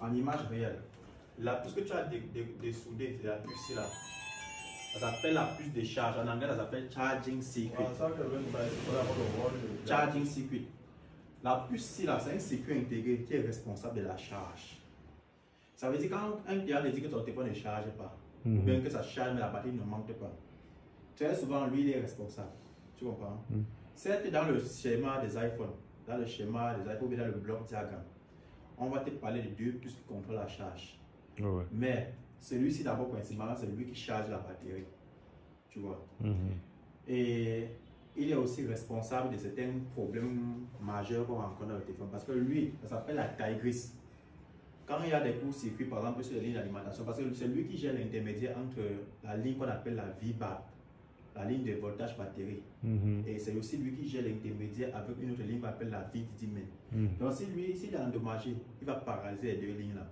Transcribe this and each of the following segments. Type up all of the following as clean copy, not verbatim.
en image réelle. La puce que tu as dessoudée, c'est la puce ici là. Ça s'appelle la puce de charge. En anglais, ça s'appelle charging circuit. Charging circuit. La puce ici là, c'est un circuit intégré qui est responsable de la charge. Ça veut dire quand un client te dit que ton téléphone ne charge pas, ou bien que ça charge mais la batterie ne manque pas, très souvent lui il est responsable. Tu comprends? Certes, dans le schéma des iPhones, dans le bloc diagramme, on va te parler de deux puces qui contrôlent la charge. Mais celui-ci d'abord principalement c'est lui qui charge la batterie. Tu vois? Et il est aussi responsable de certains problèmes majeurs qu'on rencontre dans le téléphone parce que lui, ça s'appelle la taille grise. Quand il y a des courts-circuits, par exemple sur les lignes d'alimentation, parce que c'est lui qui gère l'intermédiaire entre la ligne qu'on appelle la VBAT, la ligne de voltage batterie, et c'est aussi lui qui gère l'intermédiaire avec une autre ligne qu'on appelle la VDD-main. Donc si lui, s'il est endommagé, il va paralyser les deux lignes là.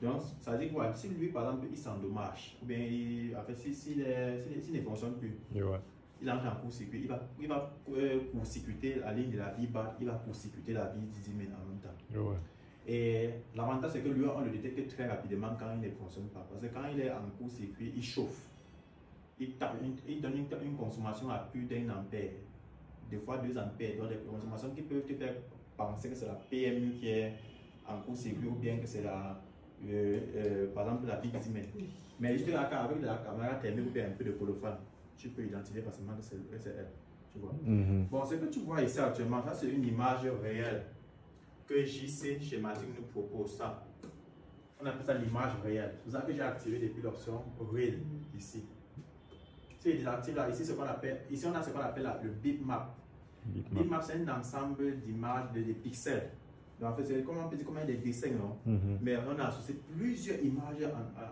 Donc ça veut dire que voilà, si lui par exemple il s'endommage, ou bien s'il ne fonctionne plus, il entre en court-circuit, il va court-circuiter la ligne de la VBAT, il va court-circuiter la VDD-main en même temps. Et l'avantage c'est que lui on le détecte très rapidement quand il ne fonctionne pas, parce que quand il est en court-circuit, il chauffe. Il donne une consommation à plus d'1 ampère, des fois 2 ampères, donc des consommations qui peuvent te faire penser que c'est la PMU qui est en court-circuit ou bien que c'est la, par exemple la VDD-main. Mais juste avec la caméra thermique ou bien un peu de colophane, tu peux identifier facilement que c'est elle. Tu vois? Bon, ce que tu vois ici actuellement, ça c'est une image réelle que JC Schématique nous propose. Ça, on appelle ça l'image réelle. C'est pour ça que j'ai activé depuis l'option Real ici. Si je désactive là, ici, on a ce qu'on appelle le bitmap. Bitmap, c'est un ensemble d'images, de pixels. Donc, en fait, c'est comme on peut dire comme des dessins, non? Mais on a associé plusieurs images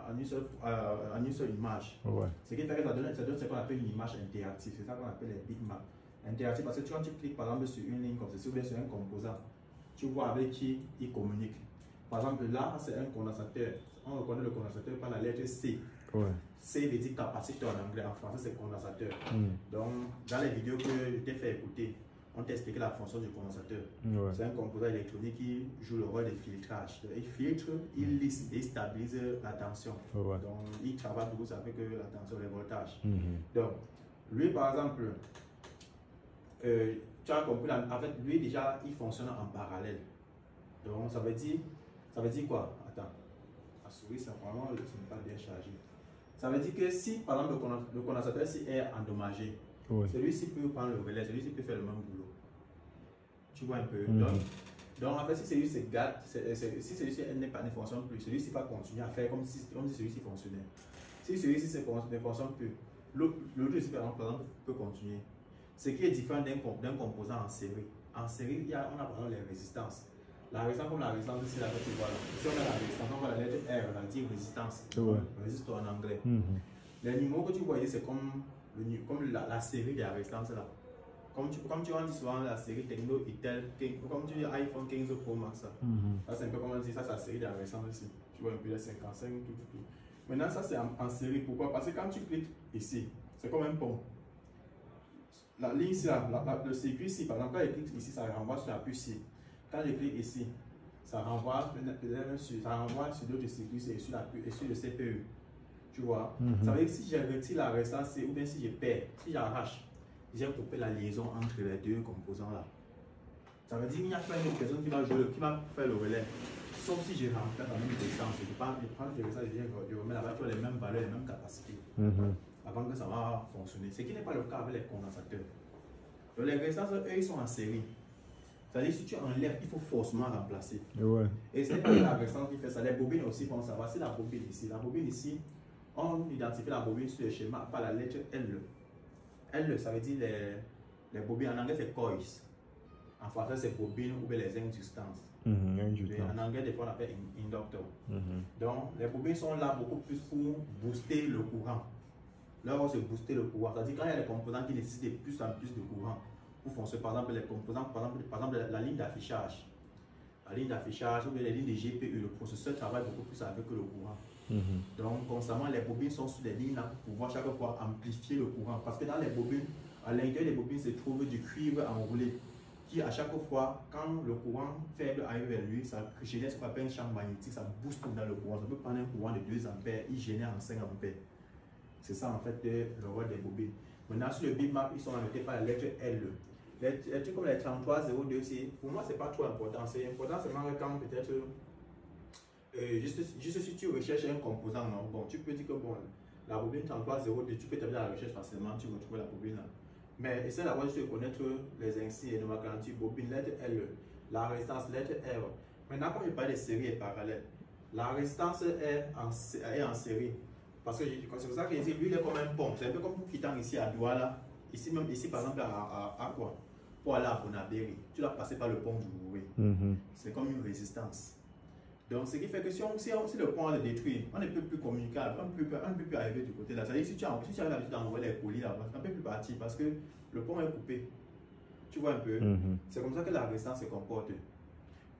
en une seule image. Ce qui fait que ça donne ce qu'on appelle une image interactive. C'est ça qu'on appelle les bitmaps. Interactive parce que quand tu cliques par exemple sur une ligne comme ceci ou bien sur un composant, tu vois avec qui il communique. Par exemple, là, c'est un condensateur. On reconnaît le condensateur par la lettre C. C veut dire capaciteur en anglais, en français c'est condensateur. Donc, dans les vidéos que je t'ai fait écouter, on t'a expliqué la fonction du condensateur. C'est un composant électronique qui joue le rôle de filtrage. Il filtre, il lisse et stabilise la tension. Donc, il travaille beaucoup avec la tension, les voltages. Donc, lui par exemple, tu as compris, en fait, lui déjà, il fonctionne en parallèle. Donc, ça veut dire quoi? Attends, la souris, c'est vraiment, ce n'est pas bien chargé. Ça veut dire que si, par exemple, le condensateur est endommagé, celui-ci peut prendre le relais, celui-ci peut faire le même boulot. Tu vois un peu? Donc en fait, si celui-ci gâte, si celui-ci ne fonctionne plus, celui-ci va continuer à faire comme si celui-ci fonctionnait. Si celui-ci ne fonctionne plus, l'autre aussi, par exemple, peut continuer. Ce qui est différent d'un composant en série. En série, on a par exemple les résistances. La résistance, comme la résistance ici, là, tu vois là. Si on a la résistance, on voit la lettre R, on dit résistance. Résisteur en anglais. Les numéros que tu voyais, c'est comme la série de la résistance là. Comme tu vois, on dit souvent la série Techno Itel, comme tu dis iPhone 15 Pro Max. Ça c'est un peu comme on dit, ça c'est la série de la résistance ici. Tu vois un peu les 55, tout. Maintenant, ça c'est en série. Pourquoi? Parce que quand tu cliques ici, c'est comme un pont. La ligne ici, le circuit ici, par exemple, quand il clique ici, ça renvoie sur la puce ici. Quand je clique ici, ça renvoie sur d'autres circuits et sur le CPU. Tu vois? Ça veut dire que si je retire la résistance ou bien si je perds, si j'arrache, j'ai coupé la liaison entre les deux composants là. Ça veut dire qu'il n'y a pas une personne qui va faire le relais. Sauf si je remplace la même résistance. Je prends les résistances, je remets là-bas, tu as les mêmes valeurs, les mêmes capacités. Avant que ça va fonctionner. Ce qui n'est pas le cas avec les condensateurs. Donc les résistances, eux, ils sont en série. C'est-à-dire si tu enlèves, il faut forcément remplacer. Et ce n'est pas la résistance qui fait ça. Les bobines aussi vont savoir. C'est la bobine ici. On identifie la bobine sur le schéma par la lettre L. L, ça veut dire les bobines. En anglais, c'est coils. En français, c'est bobine ou bien les inductances. En anglais, des fois, on appelle inducteur. Donc, les bobines sont là beaucoup plus pour booster le courant. Là, on va se booster le courant. C'est-à-dire quand il y a des composants qui nécessitent de plus en plus de courant pour fonctionner, par exemple, les composants, par exemple la ligne d'affichage. La ligne d'affichage ou bien les lignes de GPU, le processeur travaille beaucoup plus avec le courant. Donc, constamment, les bobines sont sur des lignes là pour pouvoir chaque fois amplifier le courant. Parce que dans les bobines, à l'intérieur des bobines se trouve du cuivre enroulé. qui à chaque fois, quand le courant faible arrive vers lui, ça génère ce qu'on appelle un champ magnétique, ça booste dans le courant. Ça peut prendre un courant de 2 ampères, il génère en 5 ampères. C'est ça en fait le rôle des bobines. Maintenant, sur le bitmap, ils sont annotés par la lettre L. Les trucs comme les 3302, pour moi, c'est pas trop important. C'est important seulement quand peut-être, juste si tu recherches un composant, non? Bon, tu peux dire que bon, la bobine 3302, tu peux taper dans la recherche facilement, tu retrouves la bobine là. Mais essaie d'avoir juste de connaître les insignes et nomenclatures, bobine, lettre L, la résistance, lettre R. Maintenant, quand je parle de série et parallèle, la résistance est en série. Parce que c'est pour ça que je dis, lui, il est comme un pont. C'est un peu comme nous quittant ici à Douala. Ici, même ici, par exemple, à quoi? Pour aller à Bonabéry. Tu dois passer par le pont du Bouré. C'est comme une résistance. Donc, ce qui fait que si le pont est détruit, on ne peut plus communiquer, on ne peut plus arriver du côté là. C'est-à-dire si tu as l'habitude d'envoyer les colis là-bas, on ne peut plus partir parce que le pont est coupé. Tu vois un peu? C'est comme ça que la résistance se comporte.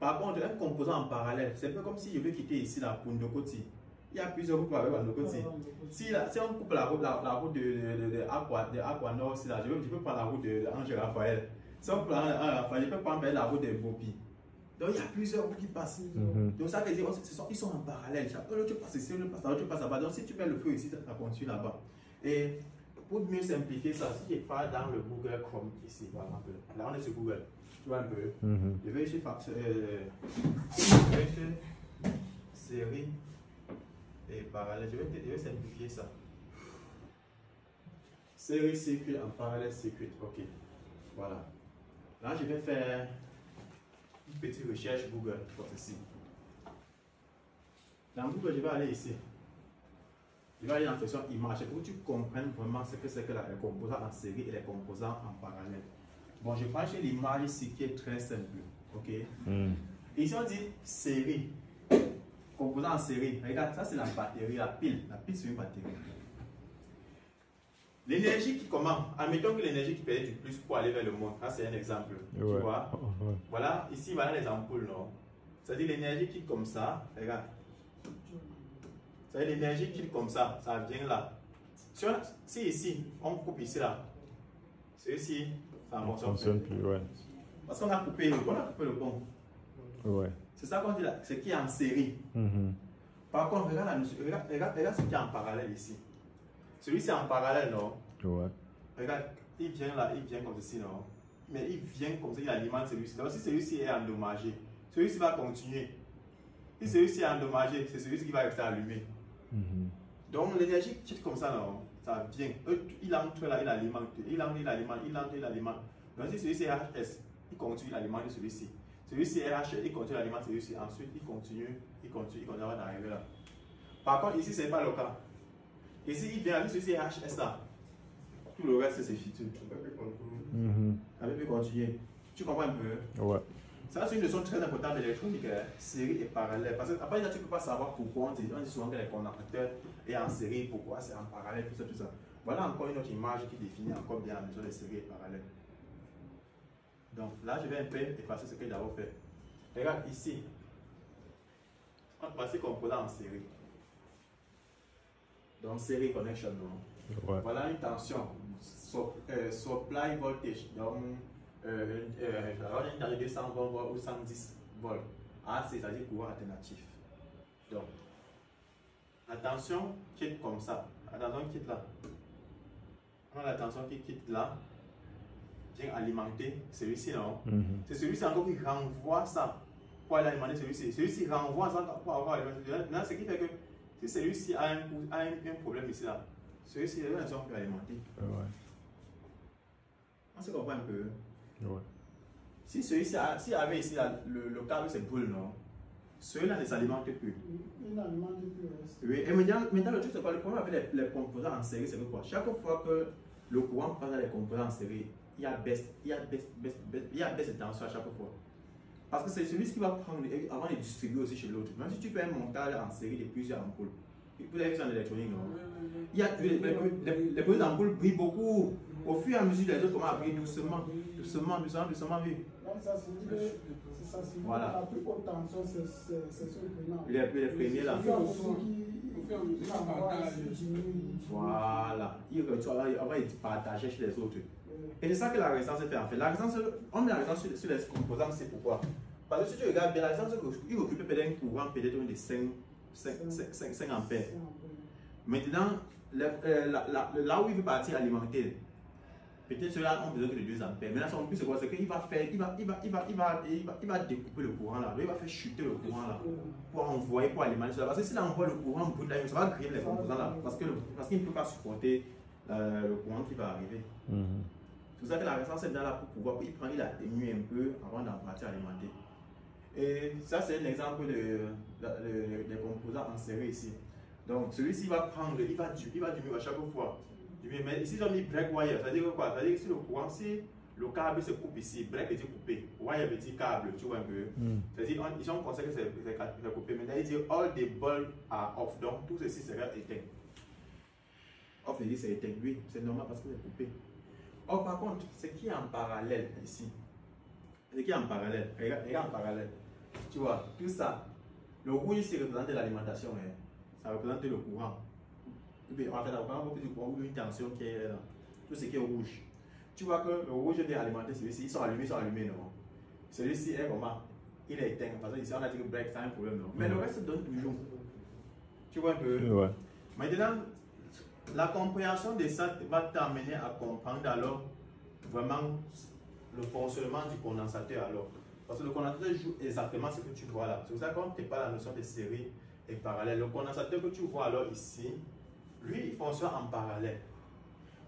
Par contre, un composant en parallèle, c'est un peu comme si je veux quitter ici la Pondokoti. Il y a plusieurs routes pour arriver à Ndokoti. Si on coupe la route de Aqua Nord, je peux prendre la route de Angel Raphaël. Si on prend Raphaël, je peux prendre la route de Bopi. Donc il y a plusieurs routes qui passent. Donc ça veut dire ils sont en parallèle. Tu passes ici, tu passes là-bas. Donc si tu mets le feu ici, ça continue là-bas. Et pour mieux simplifier ça, si je pars dans le Google Chrome ici, par exemple, là on est sur Google. Tu vois un peu. Je vais ici série et parallèle. Je vais simplifier ça. Série circuit en parallèle circuit. Ok. Voilà. Là, je vais faire une petite recherche Google pour ceci. Dans Google, je vais aller ici. Je vais aller dans la section image pour que tu comprennes vraiment ce que c'est que les composants en série et les composants en parallèle. Bon, je prends chez l'image ici qui est très simple. Ok. Ici, on dit série. Composant en série. Regarde, ça c'est la batterie, la pile. La pile, c'est une batterie. L'énergie qui comment? Admettons que l'énergie qui perd du plus pour aller vers le monde. Ça, c'est un exemple. Tu vois? Voilà, ici, voilà les ampoules, non? C'est-à-dire l'énergie qui comme ça. Regarde. C'est-à-dire l'énergie qui comme ça vient là. Si ici, on coupe ici, là. Celui-ci, ça ne fonctionne plus. Parce qu'on a coupé le pont. C'est ça qu'on dit là, ce qui est en série. Par contre, regarde ce qui est en parallèle ici. Celui-ci est en parallèle, non? Regarde, il vient là, il vient comme ceci, non? Mais il vient comme ça, il alimente celui-ci. Donc si celui-ci est endommagé, celui-ci va continuer. Si celui-ci est endommagé, c'est celui-ci qui va rester allumé. Donc l'énergie qui est comme ça, non? Ça vient. Il entre là, il alimente. Il alimente. Donc si celui-ci est HS, il continue d'alimenter celui-ci. Celui-ci est HS, il continue d'alimenter celui-ci. Ensuite, il continue avant d'arriver là. Par contre, ici, ce n'est pas le cas. Ici, il vient, celui-ci est HS là. Tout le reste, c'est fichu. Ça ne peut plus continuer. Tu comprends un peu? Ça, c'est une leçon très importante d'électronique, série et parallèle. Parce que après, tu ne peux pas savoir pourquoi. On dit souvent que les condensateurs sont en série, pourquoi c'est en parallèle, tout ça. Voilà encore une autre image qui définit encore bien la notion de série et parallèle. Donc là, je vais un peu effacer ce que j'ai d'abord fait. Regarde ici. On va passer composant en série. Donc, série connection, non? Voilà une tension. Supply voltage. Donc, alors, on est dans 220 volts ou 110 volts. AC, c'est-à-dire courant alternatif. Donc, la tension quitte comme ça. La tension quitte là. On a la tension qui quitte là. Vient alimenter celui-ci, non? C'est celui-ci encore qui renvoie ça pour aller alimenter celui-ci. Celui-ci renvoie ça pour avoir alimenté. Maintenant, ce qui fait que si celui-ci a un problème ici, là, celui-ci est là, peut alimenter. On se comprend un peu. Si celui-ci, s'il avait ici le câble, c'est boule, non? Celui-là ne s'alimente plus. Il n'alimente plus. Oui, et maintenant le truc, c'est quoi? Le problème avec les composants en série, c'est quoi? Chaque fois que le courant passe dans les composants en série, il y a baisse de tension à chaque fois. Parce que c'est celui qui va prendre avant de distribuer aussi chez l'autre. Même si tu fais un montage en série de plusieurs ampoules, vous avez vu ça en électronique, non? Il y a les petites ampoules brillent beaucoup. Au fur et à mesure, les autres commencent à briller doucement, oui. Voilà. La plus haute tension, c'est ce prénom. Les premiers là. Voilà. Il va partager chez les autres. Et c'est ça que la résistance fait en fait. La résistance, on met la résistance sur les composants, c'est pourquoi. Parce que si tu regardes bien, la résistance, il occupe peut-être un courant peut-être de 5 ampères. Maintenant, là où il veut partir alimenter, peut-être ceux-là ont besoin que de 2 ampères. Maintenant, son but c'est quoi? C'est qu'il va faire, il va découper le courant là. Il va faire chuter le courant là pour envoyer, pour alimenter cela. Parce que s'il envoie le courant brut là, ça va griller les composants là. Parce qu'il ne peut pas supporter le courant qui va arriver. C'est pour ça que la résistance est là pour pouvoir, il atténue un peu avant d'en partir alimenter. Et ça, c'est un exemple des composants en série ici. Donc, celui-ci va prendre, il va diminuer à chaque fois. Mais ici, ils ont mis break wire. Ça veut dire quoi? Ça veut dire que si le courant, si le câble se coupe ici, break veut dire couper, wire veut dire câble, tu vois un peu. C'est-à-dire, ils ont conseillé que c'est coupé. Maintenant, ils disent all the bulbs are off. Donc, tout ceci sera éteint. Off veut dire c'est éteint. Oui, c'est normal parce que c'est coupé. Or, par contre, ce qui est en parallèle ici, ce qui est en parallèle, regarde en parallèle. Tu vois, tout ça, le rouge ici représente l'alimentation, hein. Ça représente le courant. En fait, on va du courant ou une tension qui est là. Tout ce qui est rouge. Tu vois que le rouge vient alimenter celui-ci, ils sont allumés, non. Celui-ci est vraiment, il est éteint. Parce que ici, on a dit que break, c'est un problème, non. Mais le reste donne toujours. Tu vois un peu. Ouais. Maintenant, la compréhension de ça va t'amener à comprendre alors vraiment le fonctionnement du condensateur alors. Parce que le condensateur joue exactement ce que tu vois là. C'est pour ça qu'on ne pas la notion de série et parallèle. Le condensateur que tu vois alors ici, lui, il fonctionne en parallèle.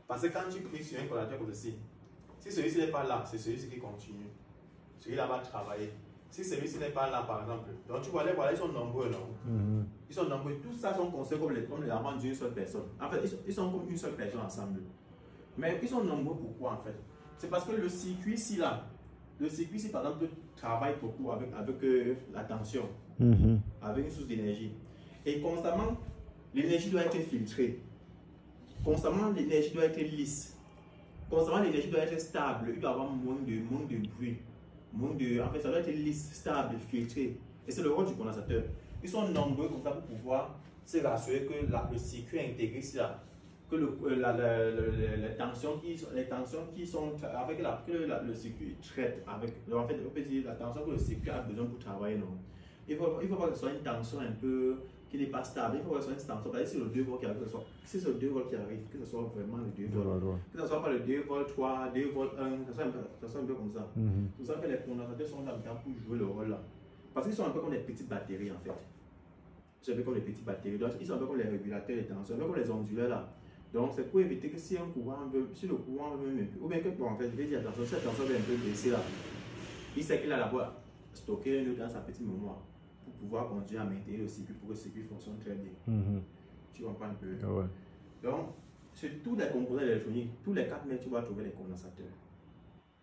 Parce que quand tu cliques sur un condensateur comme ceci, si celui-ci n'est pas là, c'est celui-ci qui continue. Celui-là va travailler. Si celui-ci n'est pas là, par exemple, donc tu vois, les voilà, ils sont nombreux, non? Ils sont nombreux. Tous ça sont considérés comme les enfants d'une seule personne. En fait, ils sont comme une seule personne ensemble. Mais ils sont nombreux pourquoi en fait? C'est parce que le circuit ici, là, le circuit ici, par exemple, travaille beaucoup avec la tension, avec une source d'énergie. Et constamment, l'énergie doit être filtrée. Constamment, l'énergie doit être lisse. Constamment, l'énergie doit être stable. Il doit y avoir moins de bruit. En fait, ça doit être lisse, stable, filtré. Et c'est le rôle du condensateur. Ils sont nombreux comme ça pour pouvoir se rassurer que le circuit intégré ici, là, que les tensions qui sont avec le circuit traite avec, en fait, on peut dire la tension que le circuit a besoin pour travailler. Non? Il faut pas que ce soit une tension un peu qui n'est pas stable. Il faut que ce soit une tension. Par exemple, si le 2 volts qui arrive, si c'est le 2 volts qui arrive, que ce soit vraiment le 2 volts. Que ce soit pas le 2 volts 3, 2 volts 1, que ce soit un peu comme ça. C'est pour ça que les condensateurs sont là pour jouer le rôle là. Parce qu'ils sont un peu comme des petites batteries en fait. C'est un peu comme des petites batteries. Donc, ils sont un peu comme les régulateurs de tension, un peu comme les onduleurs là. Donc, c'est pour éviter que si le courant veut, ou bien que, bon, en fait, je vais dire attention, si la tension veut un peu baisser là, il sait qu'il a là-bas stocké dans sa petite mémoire pour pouvoir continuer à maintenir le circuit pour que le circuit fonctionne très bien. Tu comprends un peu? Ouais. Donc, sur tous les composants électroniques, tous les 4 mètres, tu vas trouver des condensateurs.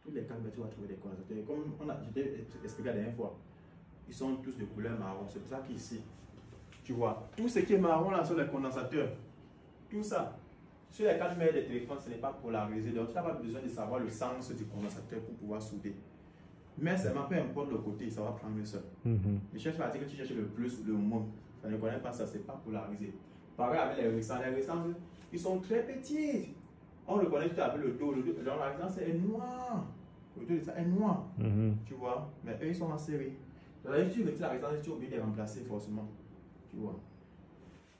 Tous les 4 mètres, tu vas trouver des condensateurs. Comme je t'ai expliqué la dernière fois, ils sont tous de couleur marron. C'est pour ça qu'ici, tu vois, tout ce qui est marron là sur les condensateurs, tout ça. Sur les 4 mètres de téléphone, ce n'est pas polarisé, donc tu n'as pas besoin de savoir le sens du condensateur pour pouvoir souder. Mais seulement peu importe le côté, ça va prendre le seul. Je cherche à dire que tu cherches le plus ou le moins. Ça ne connaît pas ça, ce n'est pas polarisé. Pareil avec les résistances. Les résistances, ils sont très petits. On le connaît tout avec le dos. Dans la résistance, c'est noir. Le dos de ça est noir. Tu vois, mais eux, ils sont en série. Donc, si tu retires la résistance, tu es obligé de les remplacer forcément. Tu vois.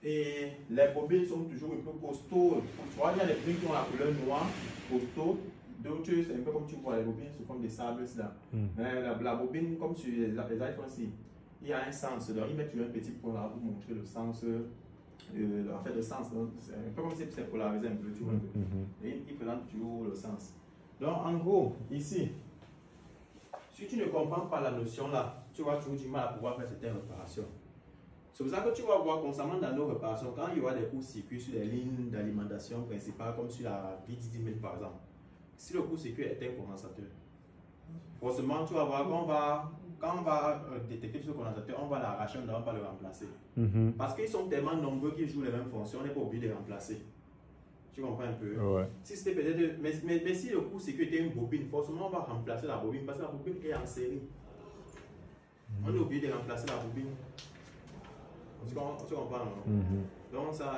Et les bobines sont toujours un peu costauds. Tu vois, il y a des bobines qui ont la couleur noire, costauds. D'autres, c'est un peu comme tu vois, les bobines sont comme des sables là. Mais la bobine, comme sur les iPhones ici, il y a un sens. Donc, ils mettent toujours un petit point là pour montrer le sens. En fait, le sens, c'est un peu comme si c'est polarisé un peu, tu vois. Et ils présentent toujours le sens. Donc, en gros, ici, si tu ne comprends pas la notion là, tu vas toujours du mal à pouvoir faire certaines réparations. C'est pour ça que tu vas voir constamment dans nos réparations, quand il y aura des courts-circuits sur les lignes d'alimentation principales, comme sur la V10 000 par exemple, si le court-circuit est un condensateur, forcément tu vas voir quand on va détecter ce condensateur, on va l'arracher, on ne va pas le remplacer. Parce qu'ils sont tellement nombreux qu'ils jouent les mêmes fonctions, on n'est pas obligé de les remplacer. Tu comprends un peu? Si c'était peut-être. Mais si le court-circuit était une bobine, forcément on va remplacer la bobine parce que la bobine est en série. On est obligé de remplacer la bobine. Tu comprends, non? Donc, c'est un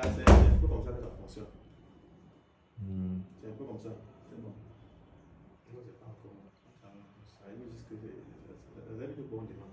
peu comme ça que ça fonctionne. C'est un peu comme ça. C'est bon. Moi, c'est pas encore. Ça veut dire que vous avez de bons devant.